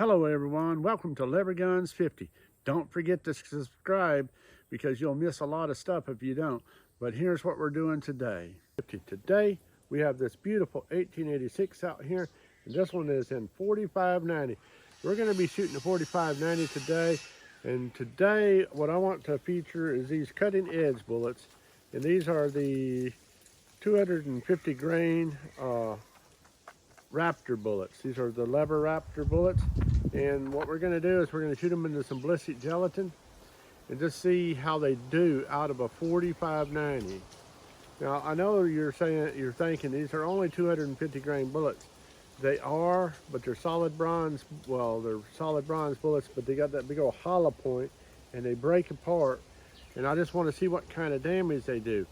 Hello everyone, welcome to Lever Guns 50. Don't forget to subscribe because you'll miss a lot of stuff if you don't. But here's what we're doing today. Today we have this beautiful 1886 out here, and this one is in 4590. We're going to be shooting the 4590 today, and today what I want to feature is these cutting edge bullets, and these are the 250 grain Raptor bullets. These are the lever Raptor bullets, and what we're going to do is we're going to shoot them into some ballistic gelatin and just see how they do out of a 4590. Now I know you're thinking these are only 250 grain bullets. They are, but they're solid bronze. Well, they're solid bronze bullets, but they got that big old hollow point and they break apart, and I just want to see what kind of damage they do.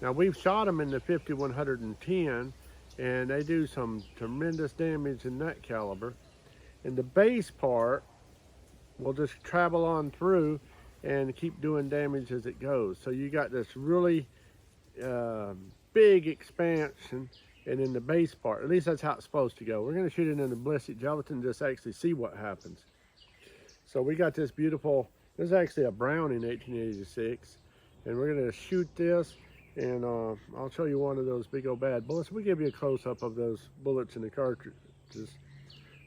Now we've shot them in the 5110 and they do some tremendous damage in that caliber. And the base part will just travel on through and keep doing damage as it goes. So you got this really big expansion, and in the base part, at least that's how it's supposed to go. We're going to shoot it in the ballistic gelatin just actually see what happens. So we got this beautiful, this is actually a Browning 1886, and we're going to shoot this. And I'll show you one of those big old bad bullets. We give you a close-up of those bullets in the cartridges.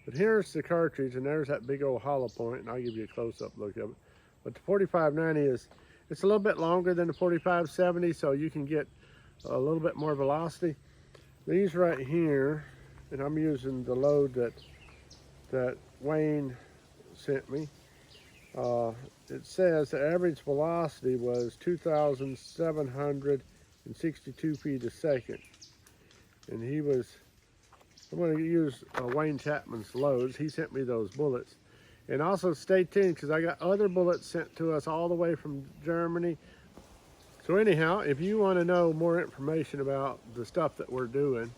But here's the cartridge, and there's that big old hollow point, and I'll give you a close-up look of it. But the 4590 it's a little bit longer than the 4570, so you can get a little bit more velocity. These right here, and I'm using the load that Wayne sent me. It says the average velocity was 2,762 feet a second, and I'm going to use Wayne Chapman's loads. He sent me those bullets. And also stay tuned because I got other bullets sent to us all the way from Germany. So anyhow, if you want to know more information about the stuff that we're doing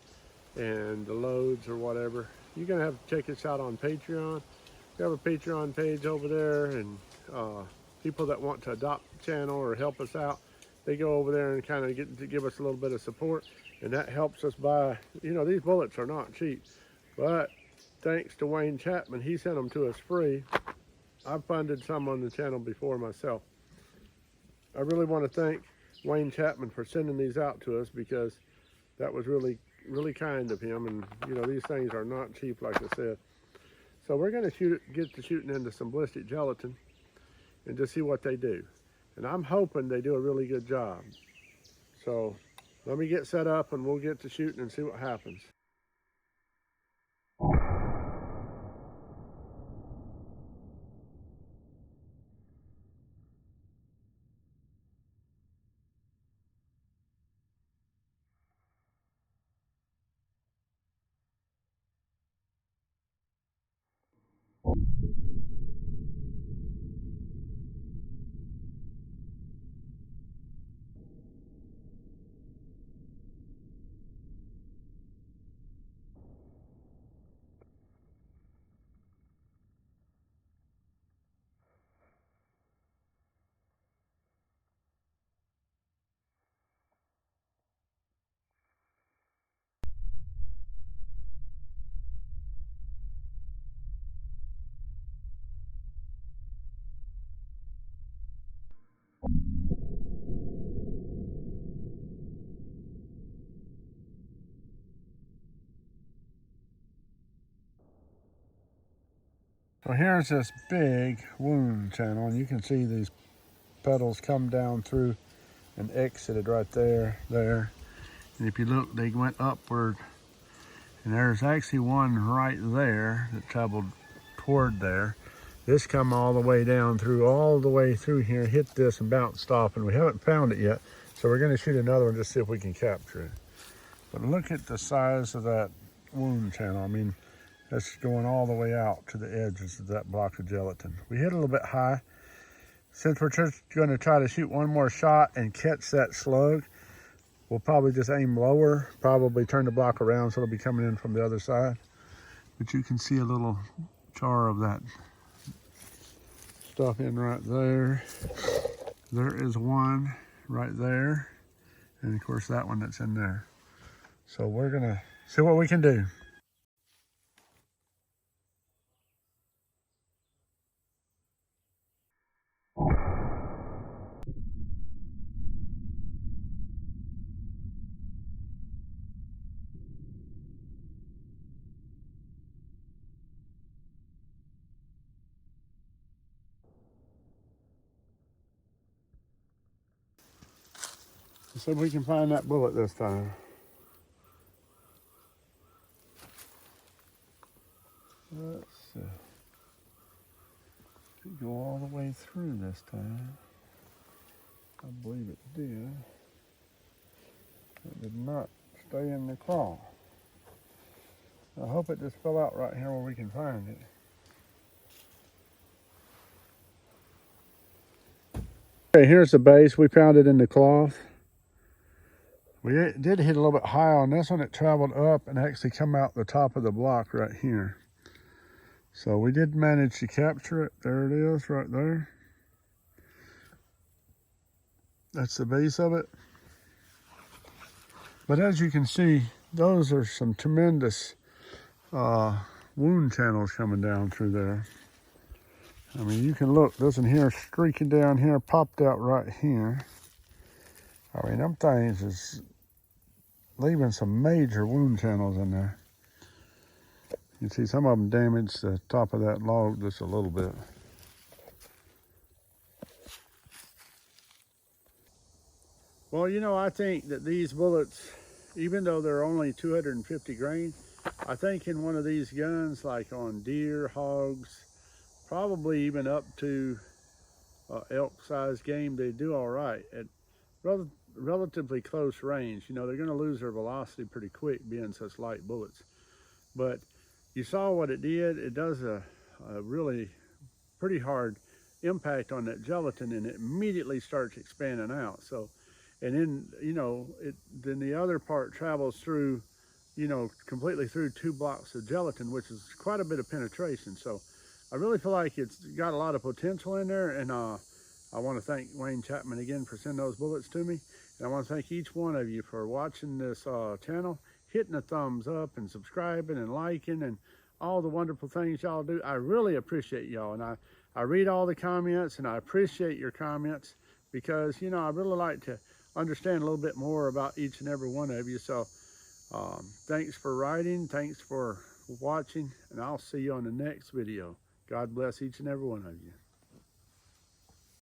and the loads or whatever, you're going to have to check us out on Patreon. We have a Patreon page over there, and people that want to adopt the channel or help us out, they go over there and kind of give us a little bit of support, and that helps us buy. You know, these bullets are not cheap, but thanks to Wayne Chapman, he sent them to us free. I've funded some on the channel before myself. I really want to thank Wayne Chapman for sending these out to us, because that was really, really kind of him. And you know, these things are not cheap, like I said. So we're going to get to shooting into some ballistic gelatin and just see what they do. And I'm hoping they do a really good job. So let me get set up and we'll get to shooting and see what happens. So here's this big wound channel, and you can see these petals come down through and exited right there. And if you look, they went upward, and there's actually one right there that traveled toward there. This come all the way down through, all the way through here, hit this and bounced off, and we haven't found it yet. So we're gonna shoot another one just to see if we can capture it. But look at the size of that wound channel. I mean, that's going all the way out to the edges of that block of gelatin. We hit a little bit high. Since we're just gonna try to shoot one more shot and catch that slug, we'll probably just aim lower, probably turn the block around so it'll be coming in from the other side. But you can see a little char of that stuff in right there. There is one right there, and of course that one that's in there. So we're gonna see what we can do. Let's see if we can find that bullet this time. Let's see. Did go all the way through this time. I believe it did. It did not stay in the claw. I hope it just fell out right here where we can find it. Okay, here's the base. We found it in the cloth. We did hit a little bit high on this one. It traveled up and actually come out the top of the block right here. So we did manage to capture it. There it is right there. That's the base of it. But as you can see, those are some tremendous wound channels coming down through there. I mean, you can look, this one here streaking down here, popped out right here. I mean, them things is leaving some major wound channels in there. You can see some of them damaged the top of that log just a little bit. Well, you know, I think that these bullets, even though they're only 250 grain, I think in one of these guns, like on deer, hogs, probably even up to elk-sized game, they do all right at relatively close range. You know, they're going to lose their velocity pretty quick being such light bullets. But you saw what it did. It does a really pretty hard impact on that gelatin, and it immediately starts expanding out. So, and then, you know, then the other part travels through, you know, completely through 2 blocks of gelatin, which is quite a bit of penetration. So I really feel like it's got a lot of potential in there, and I want to thank Wayne Chapman again for sending those bullets to me. And I want to thank each one of you for watching this channel, hitting a thumbs up and subscribing and liking and all the wonderful things y'all do. I really appreciate y'all, and I read all the comments, and I appreciate your comments because, you know, I really like to understand a little bit more about each and every one of you. So thanks for writing, thanks for watching, and I'll see you on the next video. God bless each and every one of you.